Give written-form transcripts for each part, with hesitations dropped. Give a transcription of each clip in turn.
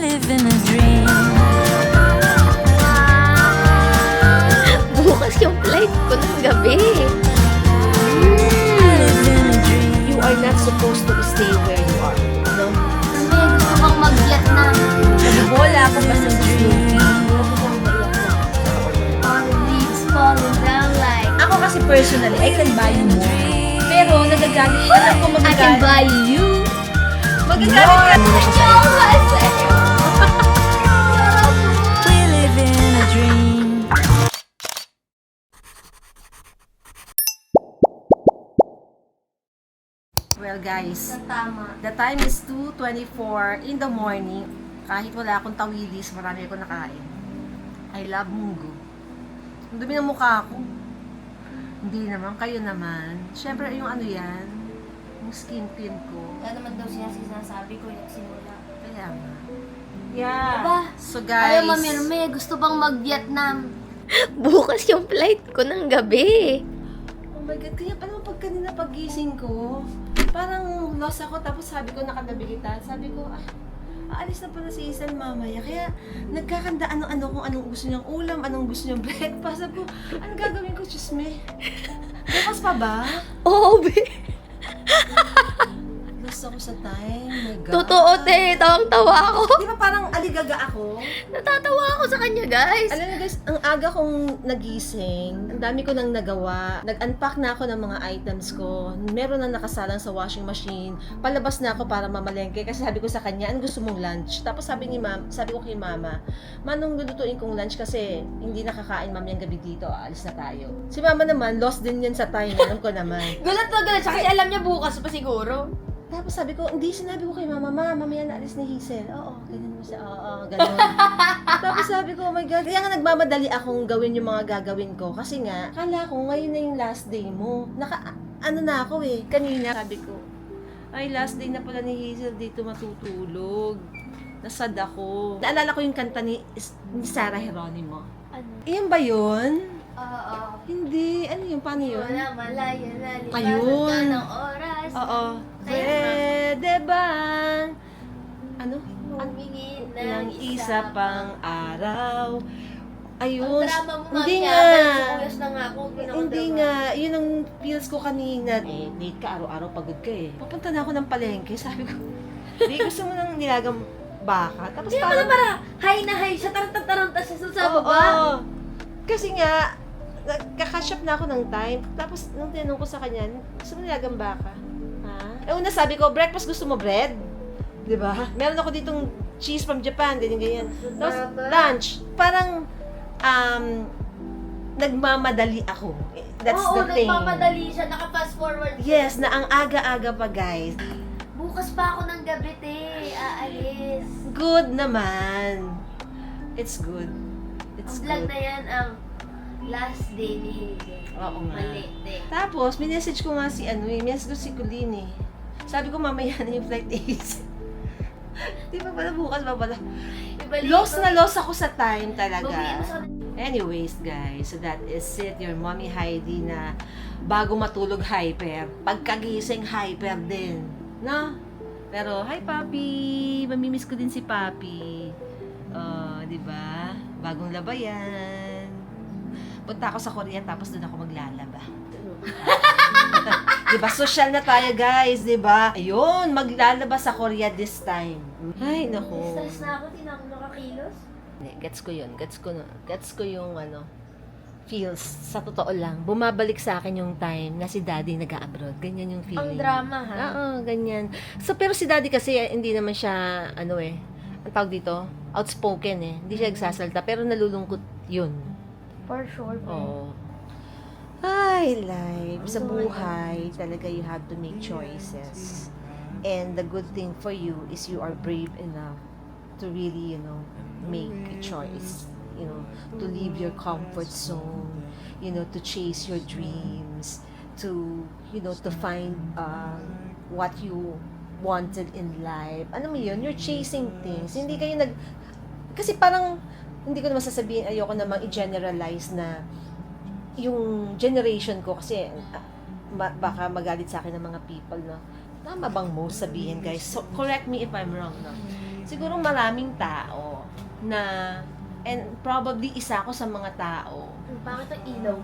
living a dream. Bukas yung flight ko ng gabi. Live in a dream. You are not supposed to stay where you are. No? May gusto kong mag-Vietnam. Wala ako basta sa Snoopy. All the leaves falling down like Ako kasi personally, I can buy you more. Pero nagagalit, alam ko I can magagalit. buy you. Magagalit ka. We live in a dream. Well guys, Tama. the time is 2:24 in the morning. Kahit wala akong tawilis, marami akong nakain. I love munggo. Ang dumi ng mukha ko. Hindi naman, kayo naman. Siyempre, yung ano yan, yung skin tint ko. Kaya naman daw siya sinasabi ko yung simula. Kaya nga. Yeah. Diba? So guys, Ayaw mamirme, gusto bang mag-Vietnam. bukas yung flight ko ng gabi. Oh my God, kaya pa naman pag kanina pagising ko, parang lost ako, tapos sabi ko nakatabi kita. Sabi ko, aalis na pala si Isan mamaya. Kaya nagkakanda ano-ano kung anong gusto niyang ulam, anong gusto niyang breakfast. Sabi ko, anong gagawin ko, Diyos me? Breakfast pa ba? Oo, be. Lost ako sa time. My God. Totoo, te. Tawang-tawa ako. Di ba parang aligaga ako? Natatawa ako sa kanya, guys. Alam niyo guys, ang aga kong nagising, ang dami ko nang nagawa. Nag-unpack na ako ng mga items ko. Meron na nakasalang sa washing machine. Palabas na ako para mamalengke kasi sabi ko sa kanya, ano gusto mong lunch? Tapos sabi ko kay mama, manong lulutuin kong lunch kasi hindi nakakain mami ang gabi dito, alis na tayo. Si mama naman, lost din yan sa time, alam ko naman. Gulat na gulat siya kasi alam niya bukas pa siguro. Tapos sabi ko, hindi, sinabi ko kay mama, mamaya na alis ni Hazel. Oo, ganyan mo siya, oo, ganun. Tapos sabi ko, oh my God, kaya nga nagmamadali akong gawin yung mga gagawin ko. Kasi nga, kala ko ngayon na yung last day mo. Ano na ako eh, kanina sabi ko, ay last day na pala ni Hazel dito matutulog. Nasad ako. Naalala ko yung kanta ni Sarah Geronimo. Ano? Iyan ba yun? Oo. Hindi, ano yun, paano yun? Wala malaya na lipas Ayun. ka ng oras. Oo. Kaya Pwede bang ano? Humingi Ng ng isa pang araw. Ayun. Ang drama mo, Hindi mami, nga. Sibuyas na nga ako. Hindi nga. Yun ang feels ko kanina. Eh, late ka. Araw-araw pagod ka eh. Papunta na ako ng palengke. Sabi ko, hindi gusto mo ng nilagang baka. Tapos Kaya pala para high na high siya. Taranta siya sa Oo, baba. oo. Kasi nga, kakashop na ako ng time. Tapos, nung tinanong ko sa kanya, gusto mo nilagang baka? Ha? Eh, una sabi ko, breakfast gusto mo bread? Diba? Meron ako ditong cheese from Japan, ganyan. Tapos, lunch. Parang, nagmamadali ako. That's Oo, the thing. nagmamadali siya. Naka-fast forward. Yes, na ang aga-aga pa, guys. Bukas pa ako ng gabi, te. Aalis. Good naman. It's good. It's Ang vlog good. na yan ang last day ni Hazel. Oo nga. Mali, te. Tapos, minessage ko nga si minessage ko si Colleen eh. Sabi ko, mamaya na yung flight days. Di ba pala bukas ba pala? Lost na lost ako sa time talaga. Anyways, guys, so that is it. Your mommy Heidi na bago matulog hyper. Pagkagising hyper din. No? Pero, hi Papi! Mamimiss ko din si Papi. Di ba? Bagong laba yan. Punta ako sa Korea tapos doon ako maglalaba. Diba? Social na tayo, guys. Diba? Ayun, maglalaba sa Korea this time. Ay, naku. Stress na ako, di na ako nakakilos. Gets ko yung feels. Sa totoo lang, bumabalik sa akin yung time na si Daddy nag-abroad. Ganyan yung feeling. Ang drama, ha? Oo, ganyan. So, pero si Daddy kasi, hindi naman siya, ang tawag dito, outspoken eh. Hindi siya nagsasalta, pero nalulungkot yun. For sure, te. Oo. Ay, life. Sa buhay, talaga you have to make choices. And the good thing for you is you are brave enough to really, make a choice. To leave your comfort zone, to chase your dreams, to find what you wanted in life. Ano mo yun? You're chasing things. Hindi kayo kasi parang, hindi ko naman sasabihin, ayoko namang i-generalize na yung generation ko kasi baka magalit sa akin ng mga people na tama bang most sabihin, guys? So correct me if I'm wrong, no? siguro maraming tao na, and probably isa ako sa mga tao. Bakit ang ilaw?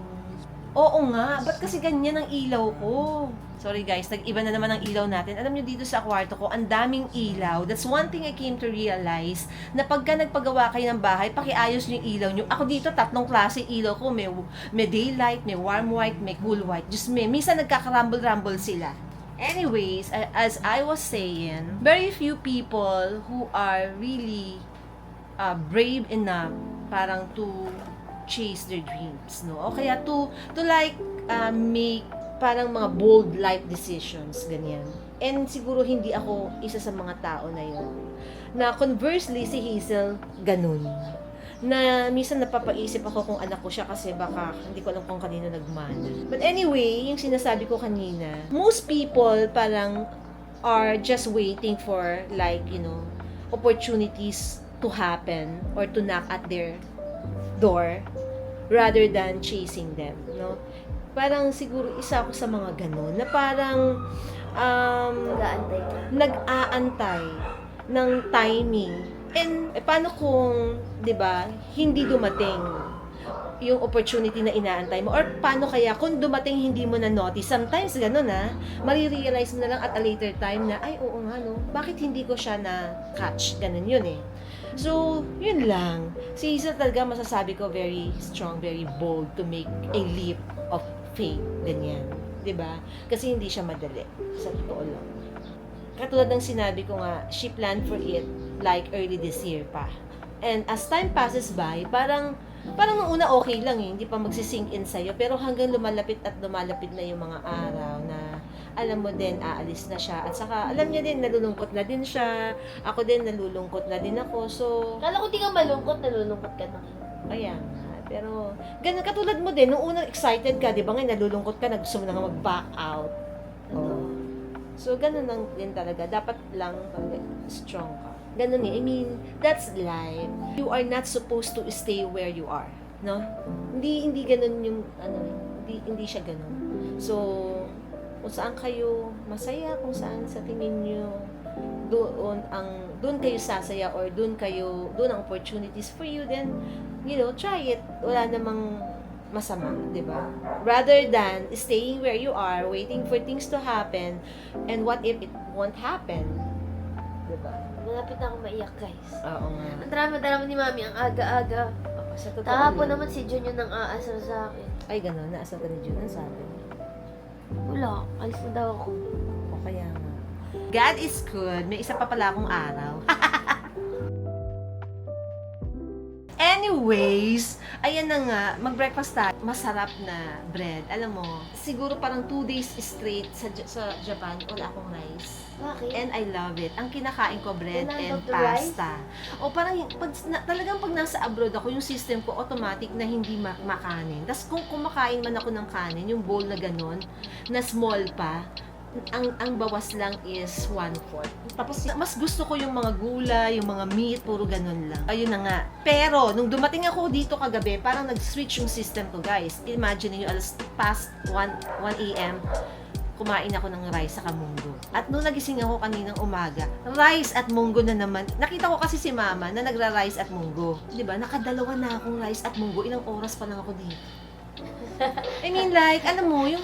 Oo nga, ba't kasi ganyan ang ilaw ko? Sorry guys, nag-iba na naman ang ilaw natin. Alam nyo, dito sa kwarto ko, ang daming ilaw. That's one thing I came to realize, na pagka nagpagawa kayo ng bahay, pakiayos nyo yung ilaw nyo. Ako dito, 3 klase ilaw ko. May daylight, may warm white, may cool white. Just minsan nagkakarumble-rumble sila. Anyways, as I was saying, very few people who are really brave enough parang to chase their dreams, no? O kaya to like make parang mga bold life decisions, ganyan. And siguro hindi ako isa sa mga tao na yun. Na conversely, si Hazel, ganun. Na minsan napapaisip ako kung anak ko siya kasi baka hindi ko alam kung kanino nagmana. But anyway, yung sinasabi ko kanina, most people parang are just waiting for like, you know, opportunities to happen or to knock at their door rather than chasing them, no? Parang siguro isa ako sa mga ganun na parang Nag-aantay ka. nag-aantay ng timing. And paano kung, 'di ba, hindi dumating yung opportunity na inaantay mo? Or paano kaya kung dumating hindi mo na notice? Sometimes ganun marirealize mo na lang at a later time na, ay oo nga no, bakit hindi ko siya na catch? Ganun yun eh. So, yun lang. Si Hazel talaga masasabi ko very strong, very bold to make a leap of faith. Ganyan. 'Di ba? Kasi hindi siya madali. Sa totoo lang. Katulad ng sinabi ko nga, she planned for it like early this year pa. And as time passes by, parang nung una okay lang eh, hindi pa magsisink in sa'yo. Pero hanggang lumalapit na yung mga araw na alam mo din, aalis na siya. At saka, alam niya din, nalulungkot na din siya. Ako din, nalulungkot na din ako. So, Kala ko di ka malungkot, nalulungkot ka na. ayan nga. Pero, ganun, katulad mo din, nung unang excited ka, di ba ngayon, nalulungkot ka, gusto mo na nga mag-back out. Oh. So, ganun lang din talaga. Dapat lang talaga strong ka. Ganun eh. I mean, that's life. You are not supposed to stay where you are. No? Hindi ganun yung, hindi siya ganun. So, kung saan kayo masaya, kung saan sa tingin nyo, doon kayo sasaya or doon ang opportunities for you, then, you know, try it. Wala namang masama, di ba? Rather than staying where you are, waiting for things to happen, and what if it won't happen? Di ba? Malapit na ako maiyak, guys. Oo nga. Ang drama-drama ni Mami, ang aga-aga. Sa totoo Kahapon lang. naman si Jun yung nang aasar sa akin. Ay, gano'n. Naasal ka ni June. Ang sabi. Wala, alis na daw ako. O kaya nga. God is good. May isa pa pala akong araw. Anyways, ayan na nga, mag-breakfast tayo. Masarap na bread. Alam mo, siguro parang 2 days straight sa Japan, wala akong rice. Bakit? And I love it. Ang kinakain ko, bread Wala and bang rice? pasta. O parang, talagang pag nasa abroad ako, yung system ko, automatic na hindi makanin. Tapos kung kumakain man ako ng kanin, yung bowl na ganun, na small pa, ang bawas lang is 1/4. Tapos mas gusto ko yung mga gulay, yung mga meat, puro ganun lang. Ayun na nga. Pero nung dumating ako dito kagabi, parang nag-switch yung system ko, guys. Imagine niyo, alas past 1 a.m. kumain ako ng rice sa munggo. At nung nagising ako kaninang umaga, rice at munggo na naman. Nakita ko kasi si mama na nagra-rice at munggo. 'Di ba? Nakadalawa na akong rice at munggo. Ilang oras pa lang ako dito. I mean, like, alam mo, yung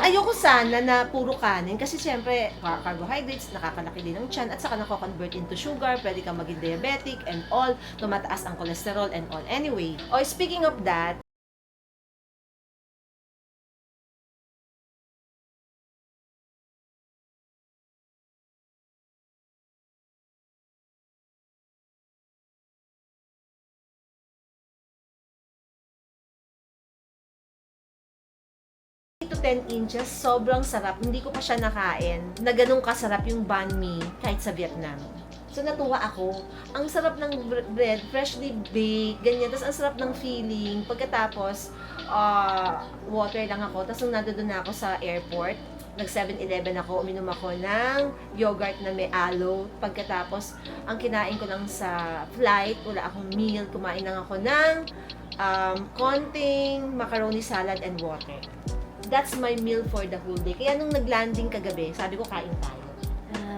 ayoko sana na puro kanin kasi syempre, carbohydrates, nakakalaki din ng tiyan at saka nako-convert into sugar, pwede kang maging diabetic and all, tumataas ang cholesterol and all. Anyway, speaking of that, to 10 inches, sobrang sarap. Hindi ko pa siya nakain na ganun kasarap yung banh mi kahit sa Vietnam. So natuwa ako. Ang sarap ng bread, freshly baked, ganyan. Tapos ang sarap ng feeling. Pagkatapos, water lang ako. Tapos nung nandun na ako sa airport, nag 7-Eleven ako, uminom ako ng yogurt na may aloe. Pagkatapos, ang kinain ko lang sa flight, wala akong meal, kumain lang ako ng konting macaroni salad and water. That's my meal for the whole day. Kaya nung nag-landing kagabi, sabi ko kain tayo.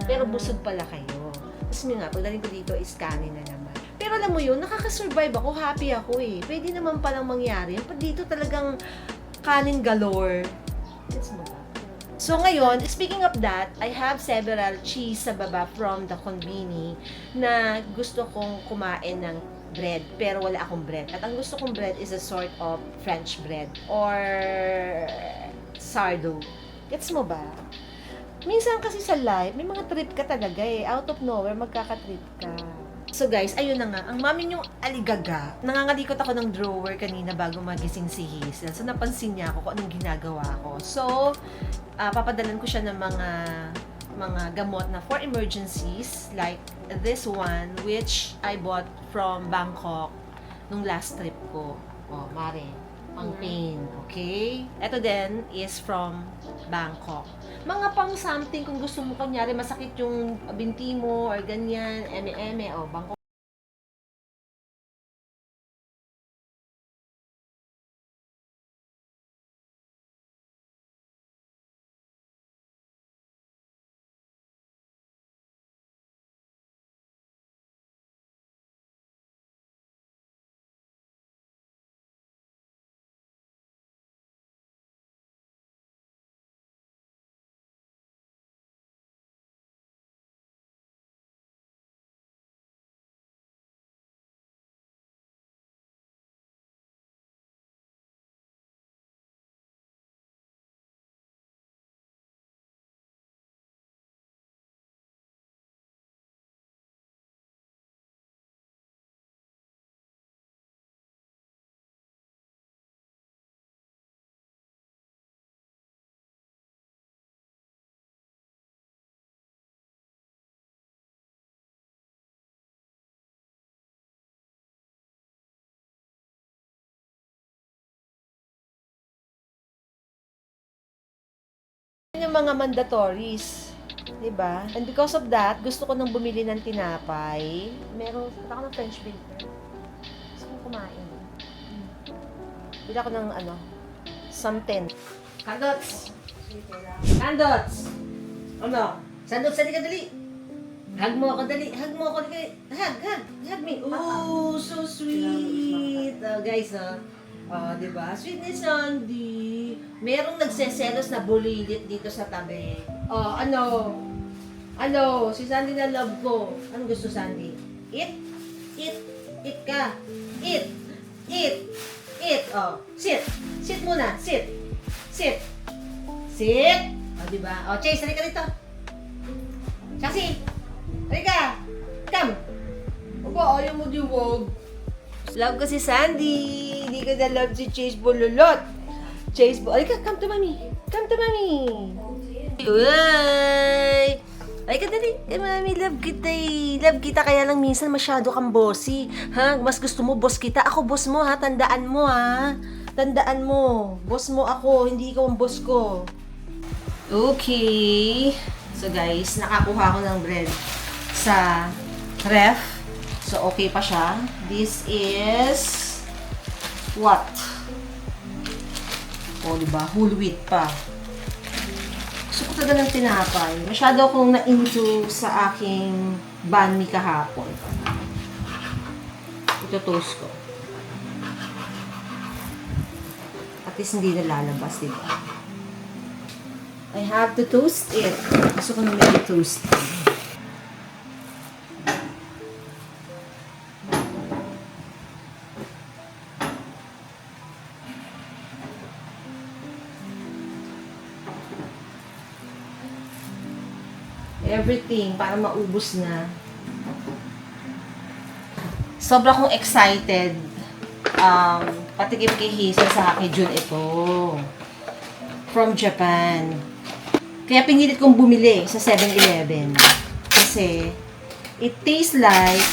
Pero busog pala kayo. Tapos yun nga, pagdating ko dito is kanin na naman. Pero alam mo yun, nakakasurvive ako, happy ako eh. Pwede naman palang mangyari. Pag dito talagang kanin galore. Gets mo ba? So ngayon, speaking of that, I have several cheese sa baba from the Convini na gusto kong kumain ng bread, pero wala akong bread. At ang gusto kong bread is a sort of French bread or sourdough. Gets mo ba? Minsan kasi sa life, may mga trip ka talaga eh. Out of nowhere, magkaka-trip ka. So guys, ayun na nga. Ang mami niyong aligaga, nangangalikot ako ng drawer kanina bago magising si Hazel. So napansin niya ako kung anong ginagawa ko. So, papadalan ko siya ng mga gamot na for emergencies like this one which I bought from Bangkok nung last trip ko. Oh, mare, pang pain, okay? Ito din is from Bangkok. Mga pang something kung gusto mo kunyari masakit yung binti mo or ganyan, eme-eme, o Bangkok. Yung mga mandatories. Diba? And because of that, gusto ko nang bumili ng tinapay. Meron, punta ako ng French baker. Gusto kong kumain. Bili ako ng something. Candots! Candots! Ano? Sandots, dali ka dali! Hug mo ako dali! Hug mo ako dali! Hug me! Oh, so sweet! Guys, diba? Sweet ni Sandy. Merong nagseselos na bulilit dito sa tabi. Ano? Si Sandy na love ko. Anong gusto, Sandy? Eat ka. Eat. Sit muna. Sit. Diba? Chase, halika dito. Chasi, halika. Come. Opo, ayaw mo diwag. Love ko si Sandy. Hindi ko na love si Chase Bololot. Halika, come to mami. Uy! Ay, dali. Mami, love kita eh. Love kita, kaya lang minsan masyado kang bossy. Ha? Mas gusto mo boss kita. Ako boss mo, ha? Tandaan mo, ha? Tandaan mo. Boss mo ako, hindi ikaw ang boss ko. Okay. So guys, nakakuha ko ng bread sa ref. So okay pa siya. This is what? Diba? Whole wheat pa. Gusto ko talaga ng tinapay. Masyado akong na-into sa aking banh mi kahapon. Ito toast ko. At least hindi nalalabas, diba? I have to toast it. Gusto ko na medyo toast. Everything para maubos na. Sobra kong excited. Patikim kay Hazel sa akin June ito. From Japan. Kaya pinilit kong bumili sa 7-Eleven. Kasi it tastes like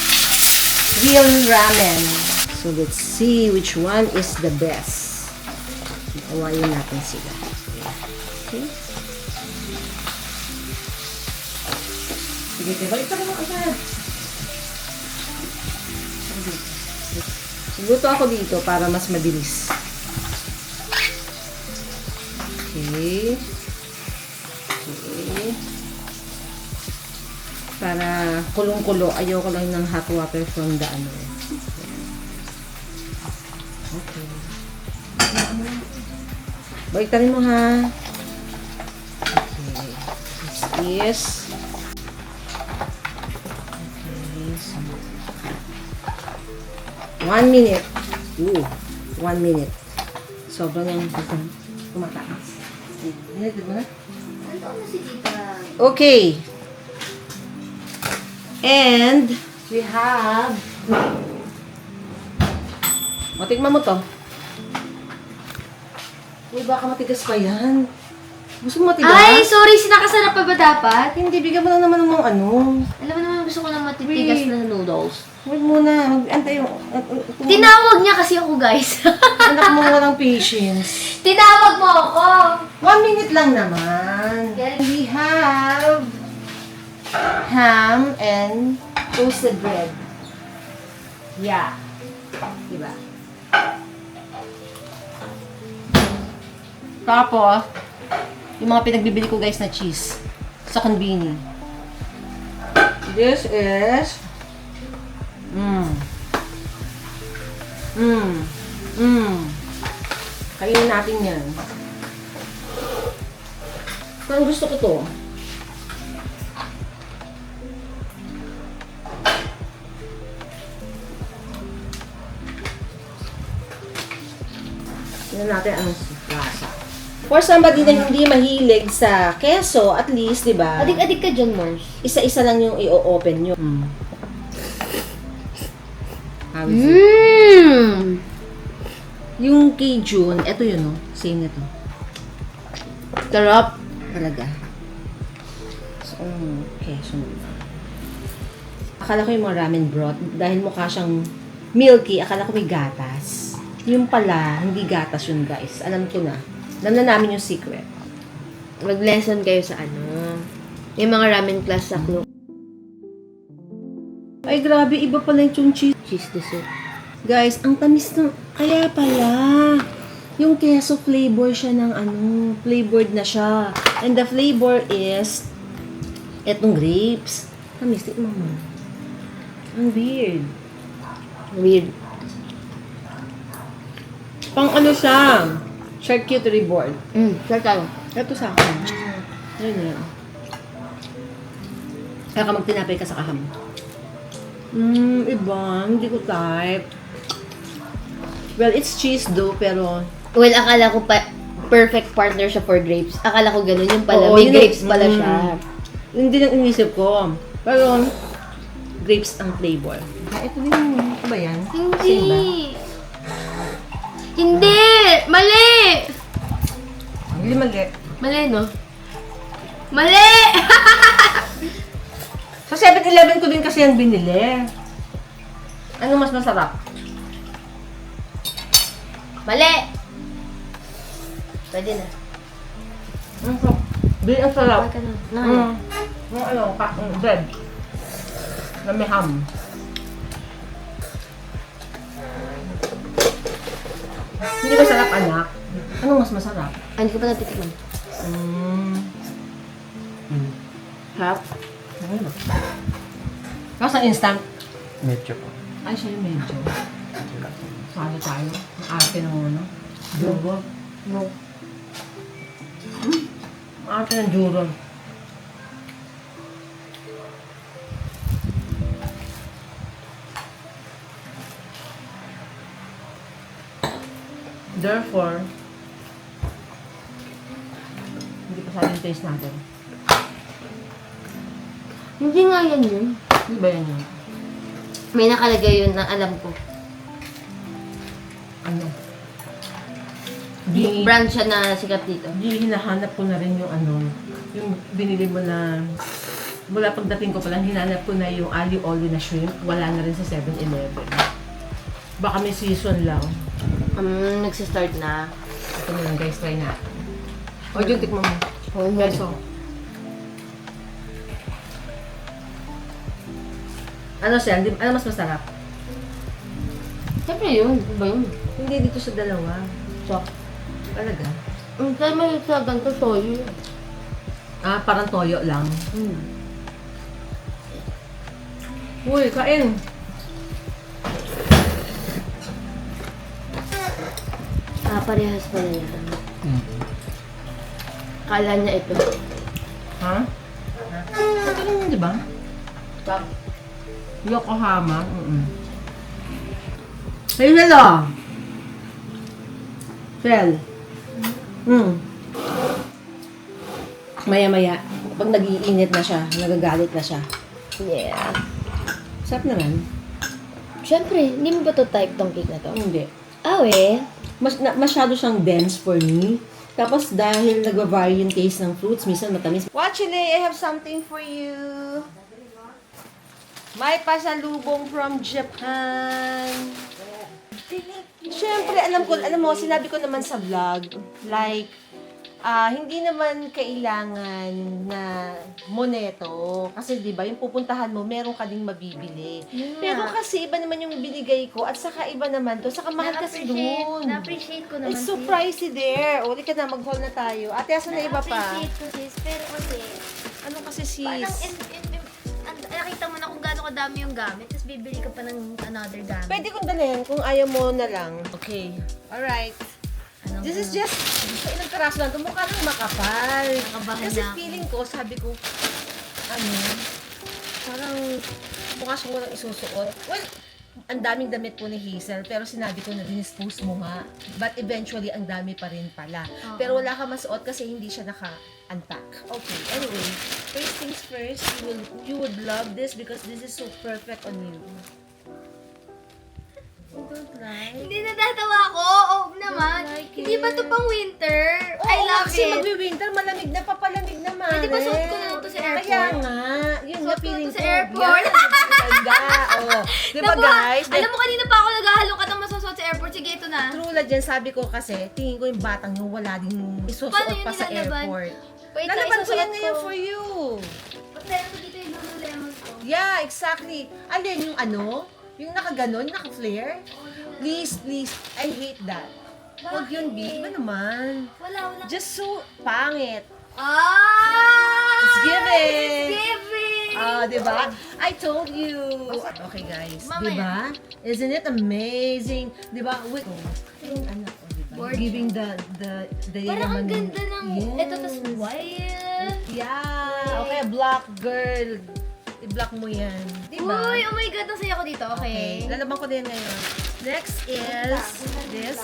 real ramen. So let's see which one is the best. Awayin natin sila. Okay? Sige, balik ka naman agad. Luto ako dito para mas mabilis. Okay. Para kulong-kulo. Ayoko lang ng hot water from the ano. Okay. Baliktarin mo ha. Okay. This is... Okay. So, 1 minute. Ooh. 1 minute. Sobrang yung tumataas. Minute mo na? Ano na si Tita? Okay. And we have... O, tikman mo to. Uy, baka matigas pa yan. Gusto mo matigas? Ay, sorry, sinakasarap pa ba dapat? Hindi, bigyan mo lang naman ng ano. Alam mo naman, gusto ko ng matitigas Wait. na noodles. Huwag muna. Antay yung... Tinawag niya kasi ako, guys. Anak mo walang patience. Tinawag mo ako. 1 minute lang naman. We have ham and toasted bread. Yeah. Diba? Tapos, yung mga pinagbibili ko guys na cheese sa konbini. This is Kainin natin yan. Parang gusto ko to. Tignan natin anong lasa. For somebody na hindi mahilig sa keso, at least, di ba? Adik-adik ka dyan, Mars. Isa-isa lang yung i-open nyo. How is it? Mmm. Yung kay June, eto yun, no? Same nito. Sarap. Talaga. So, keso mo. Akala ko yung mga ramen broth, dahil mukha siyang milky, akala ko may gatas. Yung pala, hindi gatas yun, guys. Alam ko na. Alam na namin yung secret. Mag-lesson kayo sa ano. Yung mga ramen class sa Klook. Ay, grabe. Iba pala yung cheese. Cheese dessert. Guys, ang tamis ng... Kaya pala. Yung queso flavor siya ng ano. Flavored na siya. And the flavor is... Etong grapes. Tamis. Tignan mo. Ang weird. Weird. Pang ano siya? Charcuterie board. Share tayo. Ito sa akin. Ayun yan. Kaya ka magtinapay ka sa kaham. Iba. Hindi ko type. Well, it's cheese though, pero... Well, akala ko pa perfect partner siya for grapes. Akala ko ganun yung pala. Oo, May yun grapes eh. pala siya. Hindi lang inisip ko. Pero, grapes ang flavor. Ito din yung... Ito ba yan? Same ba? Hindi. Hindi! Mali! Hindi mali. Mali, no? Mali! Sa 7-Eleven ko din kasi yan binili. Ano mas masarap? Mali! Pwede na. Ang sarap. Di ang sarap. Pwede ka na. Yung ano, bread. Na may ham. Hindi ba sarap, anak? Anong mas masarap? Hindi ko pa natitikman. Harap? Tapos ang instant. Medyo po. Ay, siya yung medyo. Sali tayo. Ang arte ng ano. Juro. No. Ang arte ng juro. Therefore, hindi pa sa atin taste natin. Hindi nga yan yun. Hindi ba yan yun? May nakalagay yun na alam ko. Ano? Di, Brand siya na sikat dito. di hinahanap ko na rin yung ano, yung binili mo na, mula pagdating ko pala, hinanap ko na yung ali oli na shrimp. Wala na rin sa 7-Eleven. Baka may season lang. Nagsistart na. Ito na lang guys, try natin. O, yung tikman mo. Oh, Peso. Ano siya? Ano mas masarap? Siyempre yun. Iba yun. Hindi dito sa dalawa. So, Talaga? Kaya may sa ganito soyo. Ah, parang toyo lang. Uy, kain. Parehas pala yan. Kala niya ito. Ha? Ito lang yun, di ba? Yokohama. Hey, hello! Fel. Maya-maya, pag nag-iinit na siya, nagagalit na siya. Yeah. Sarap naman. Siyempre, hindi mo ba to type tong cake na to? Hindi. Eh. Masyado siyang dense for me. Tapos dahil nagva-vary yung taste ng fruits, minsan matamis. Watch I have something for you. May pasalubong from Japan. Siyempre, alam mo, sinabi ko naman sa vlog, like, hindi naman kailangan na moneto. Kasi, di ba, yung pupuntahan mo, meron ka ding mabibili. Pero kasi, iba naman yung binigay ko, at saka iba naman to. Saka mahal kasi doon. Na-appreciate ko naman. It's so pricey there. O, di ka na, mag-haul na tayo. Ate, asan na iba pa? Na-appreciate ko, sis. Pero kasi, Ano kasi, parang, sis? nakita mo na kung gaano kadami yung gamit, tapos bibili ka pa ng another gamit. Pwede kong dalhin kung ayaw mo na lang. Okay. Alright. This is just, ilang karaso lang. Ito mukha nang makapal. Nakabahan Kasi na ako. feeling ko, sabi ko, parang mukha siyang walang isusuot. Well, ang daming damit po ni Hazel, pero sinabi ko na dinispose mo nga. But eventually, ang dami pa rin pala. Pero wala ka masuot kasi hindi siya naka-unpack. Okay, anyway, first things first, you would love this because this is so perfect on you. You don't like? Hindi natatawa ko. Oh, naman. like Hindi ba it? to pang winter? I Oo, love kasi it. magwi-winter, malamig na, papalamig naman. Pwede ba suot ko na to sa airport? Kaya nga, yun Suot nga ko feeling to sa airport. Yan, ganda. Oh. Di ba guys? Alam mo, kanina pa ako naghahalong ka ng masusot sa airport. Sige, ito na. True na dyan, sabi ko kasi, tingin ko yung batang yung wala din isusuot Paano yun pa sa nilalaban? airport. Wait lang, Lalaban ko isusuot yan ngayon for you. Pagtayo ko dito yung Lululemon ko. Yeah, exactly. Alin yung ano? Yung nakaganon, naka-flare? Please, please. I hate that. Huwag yun, B. Iba naman. Wala. Just so pangit. It's giving. It's giving! Di ba? I told you. Okay, guys. Mamaya. Di ba? Isn't it amazing? Di ba? Wait. Yung anak ko, di ba? Board. Giving the Parang ang yaman- ganda ng... Yes. Ito, tas white. Yeah. Okay, black girl. I-block mo yan. Di ba? Uy, oh my God, nasaya ko dito. Okay. Lalaban ko din ngayon. Next is this.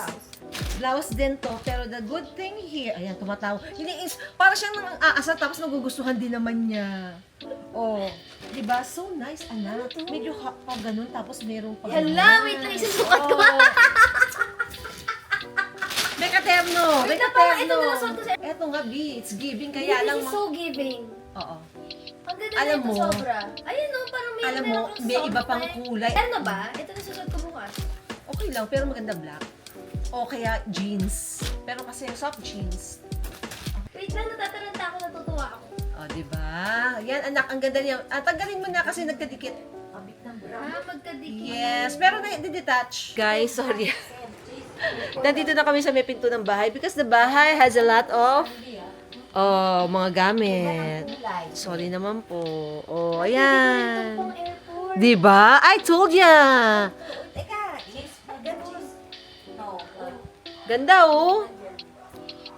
Blouse din to, pero the good thing here, ayan, tumatawa. Para siyang nang aasa, tapos nagugustuhan din naman niya. Oh, di ba? So nice, anak. Medyo pa ganun, tapos meron pa ganun. Hala, wait lang, isusukat ko. Oh. May katerno! May Wait na, parang ito katerno! na nasuot ko sa- Eto nga, B, it's giving, This kaya lang... is so giving. Oo. Ang ganda Alam na ito, mo, sobra. Ayun no, parang may alam mo, meron kang may soft iba pang na- kulay. Ano ba? Ito na susuot ko bukas. Okay lang, pero maganda black. O kaya jeans. Pero kasi soft jeans. Wait lang, natataranta ako, natutuwa ako. O, di ba? Yan, anak, ang ganda niya. Tanggalin mo na kasi nagkadikit. Magkadikit. Yes, pero na-detach. Guys, sorry. Nandito na kami sa may pinto ng bahay because the bahay has a lot of mga gamit. Sorry naman po. Oh, ayan. Pang airport. Di ba? I told ya. Ganda, oh.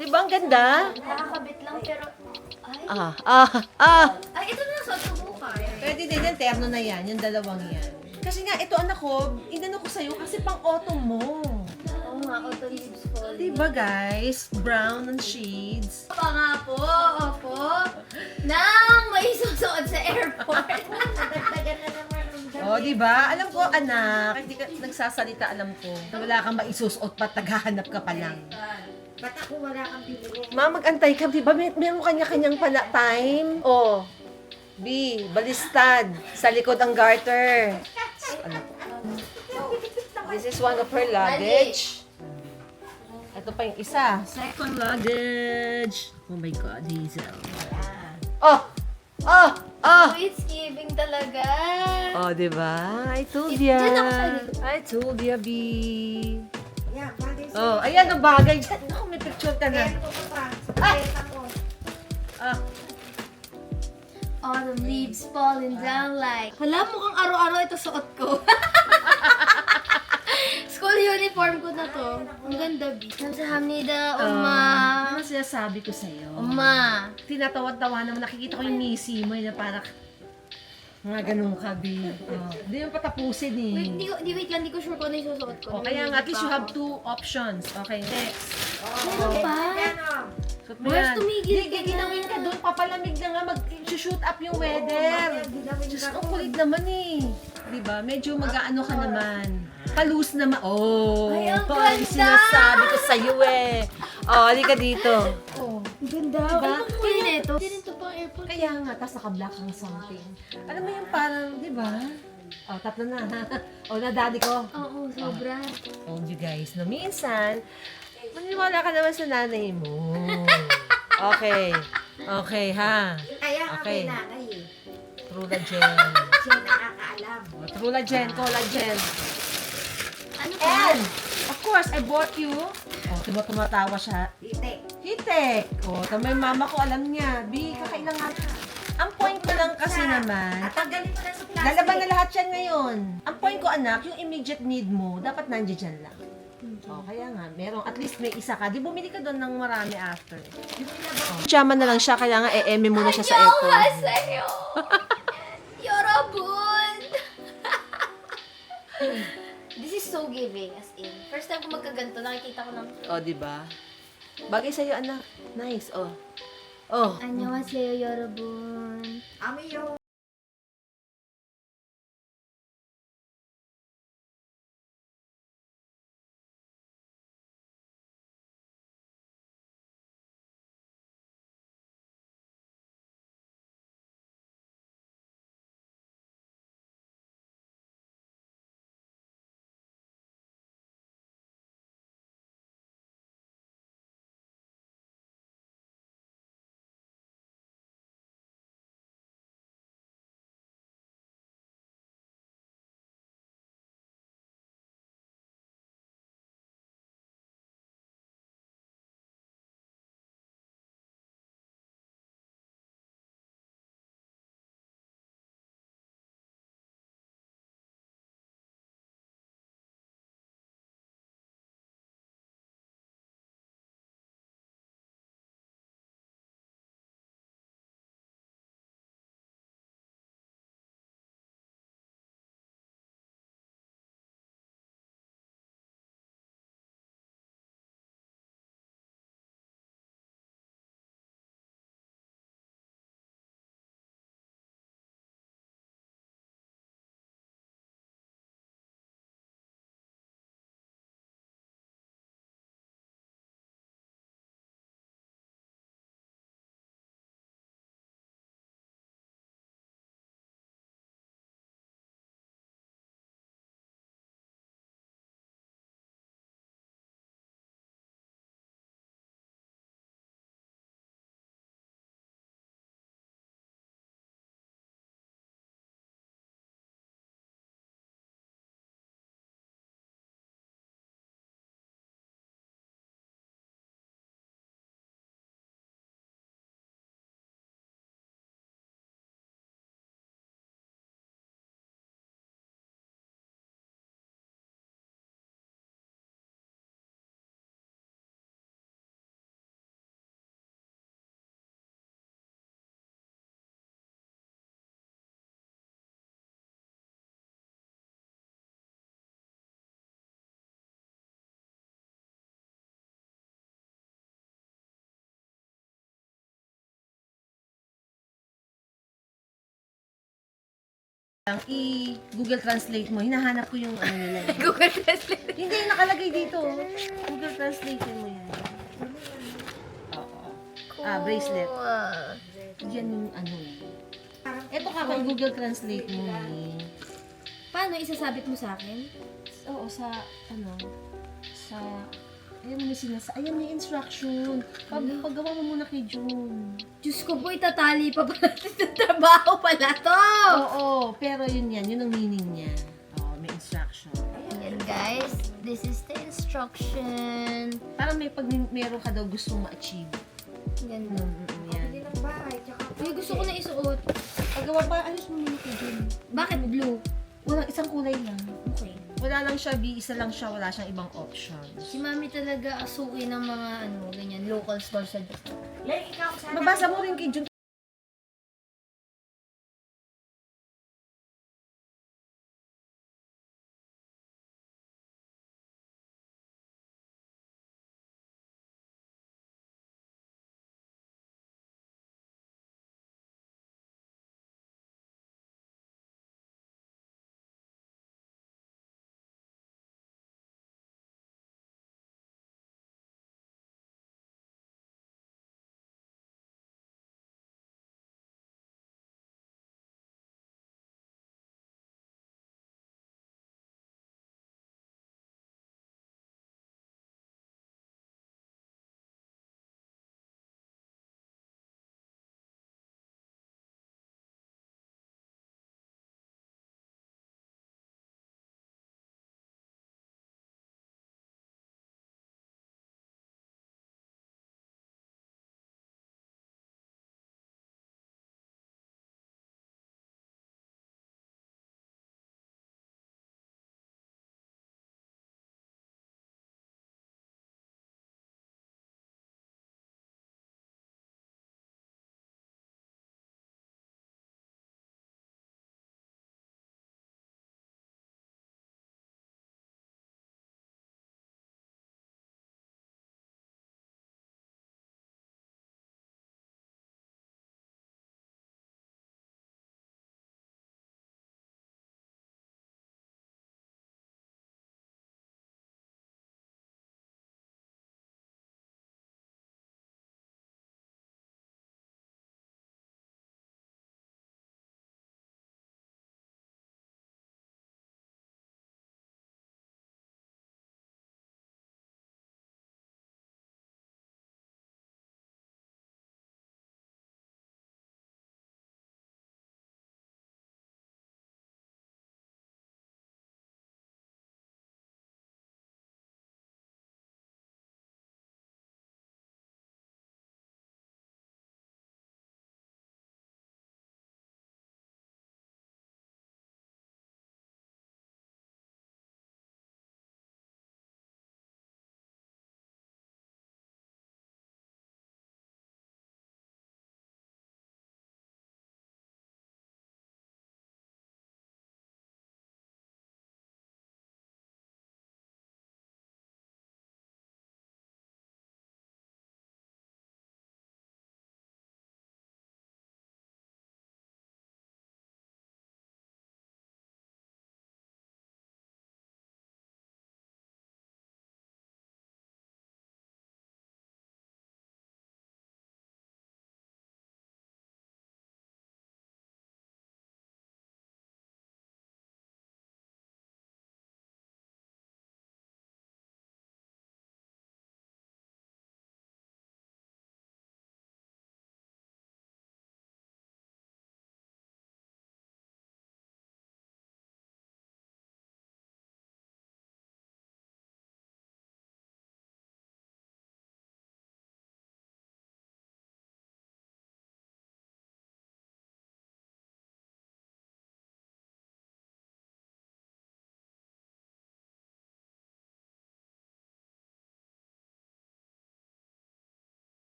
Di ba ang ganda? Nakakabit lang pero... Ay, ay ito na suot ko bukas. Pwede din yan, terno na yan, yung dalawang yan. Kasi nga, ito anak ko, inano ko sa'yo kasi pang autumn mo. Oo nga, auto leaves fall. Diba guys? Brown and shades. Pa nga po, opo. Nang may susuot sa airport. Nadagdagan na naman ng O, diba? Alam ko, anak, hindi ka nagsasalita, alam ko. Na wala kang maisusot pa, taghahanap ka pa lang. Ba't ako wala kang bibili? Ma, mag-antay ka, diba? Meron kanya-kanyang time. O, B, balistad. Sa likod ang garter. Ano? This is one of her luggage. Ito pa yung isa. Second luggage. Oh my God, Hazel. Oh! Oh! Oh! Oh, it's giving talaga. Oh, diba? I told ya. Diyan ako sa dito. I told ya, B. Oh, ayan ang bagay. Diyan ako, may picture ka na. Ah! Autumn leaves falling down like... Hala, mukhang araw-araw ito suot ko. School uniform ko na to. Ang ganda, B. Kamsahamnida, Uma. Ano sinasabi ko sa'yo? Uma. Tinatawad-tawa naman, nakikita ko yung misi mo, na parang mga ganun ka, Bi. Hindi mo patapusin eh. Wait lang, di ko sure kung ano yung susuot ko. Kaya nga, at least you have 2 options. Okay, next. Meron pa? Suot mo Mars, yan. tumigil Hindi, ka ginawin ka doon. Papalamig na nga. Mag-shoot up yung weather. Diyos, ang kulit naman eh. Diba? Medyo mag-aano ka naman. Palus naman. Oh, Ay, ang ay, ganda! sinasabi ko sa'yo eh. Oh, halika dito. Oh, ang ganda. Diba? Ano kung yun ito? Hindi rin ito pang airport. Kaya nga, tapos naka-black ang something. Alam mo yung parang, di ba? Oh, tatlo na. Oh, nadali ko. Oo, sobra. Oh, you guys, no, minsan, maniwala ka naman sa nanay mo. Okay. Okay, ha? Kaya nga Okay. may nanay eh. Trulagen. Siya nakakaalam. Oh, Trulagen, collagen. Ano pa? And, of course, I bought you. Oh, tumatawa siya. Tite. Hitek. Oh, tama yung mama ko, alam niya. Bi, kakailang nga. Ang point ko lang kasi naman, Tatanggalin mo na sa plastic. lalaban na lahat yan ngayon. Ang point ko, anak, yung immediate need mo, dapat nandiyan dyan lang. Oh, kaya nga, merong, at least may isa ka. Di bumili ka doon ng marami after. Pijama na lang siya, kaya nga, e-eme muna siya sa aircon. Ayaw sa'yo! Yorobun! This is so giving, as in. First time ko magkaganto, nakikita ko ng... Oh, di ba? Bagay sa'yo, anak. Nice, oh. Oh. Annyeonghaseyo, Yorobun. Ami yung I-Google Translate mo. Hinahanap ko yung ano nila. Google Translate. Hindi, nakalagay dito. Google Translate mo yan. Oo. Bracelet. Yan yung ano. Ito ka kay Google Translate mo eh. Paano isasabit mo sa akin? Oo, sa ano, sa, ayan may instruction. Paggawa mo muna kay June. Diyos ko po, itatali pa pala sa trabaho pala to! Oo, pero yun ang meaning niya. Oo, may instruction. Ayan guys, this is the instruction. Parang meron ka daw gustong ma-achieve. Yan. Yan. bahay. Tsaka Uy, gusto ko na isuot. Pagawa ba, ayos mo muna kay Jun. Bakit blue? Walang isang kulay lang. Okay. Wala lang siya, isa lang siya, wala siyang ibang option. Si Mami talaga asuki ng mga ganyan, local stores sa Yan, ikaw sana. Mabasa mo rin kay Jun.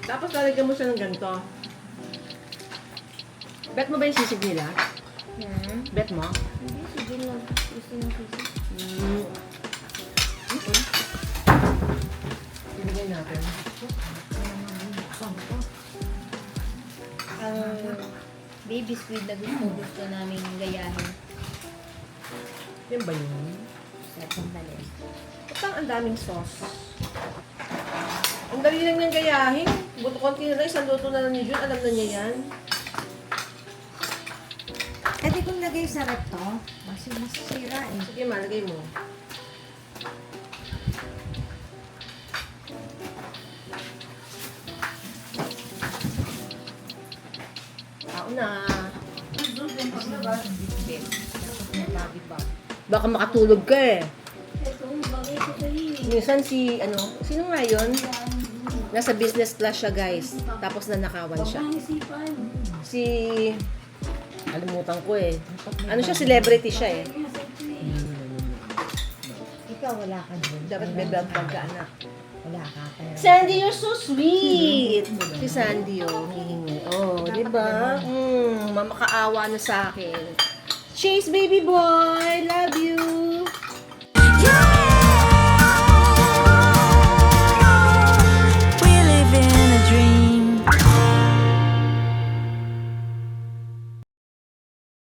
Tapos lalagyan mo siya ng ganito. Bet mo ba yung sisig nila? Bet mo? Hindi, si Jun lang. Gusto ng sisig. Ibigay natin. baby squid na gusto namin gayahin. Yan ba yun? Sandali. Basta ang daming sauce. Ang dali lang niyang gayahin. Buto konti na lang, isang luto na lang ni Jun. Alam na niya yan. Pwede kong lagay sa rep to. Kasi masisira eh. Sige, malagay mo. Tao na. Baka makatulog ka eh. Minsan si, sino nga yun? Nasa business class siya, guys. Tapos nanakawan siya. Si, alimutan ko eh. Ano siya, celebrity siya eh. Ikaw wala ka dun. Dapat may vlog ka, anak. Wala ka. Pero Sandy, you're so sweet! Si Sandy, oh, hihingi. Oh, di ba? Mamakaawa na sa akin. Chase, baby boy! Love you!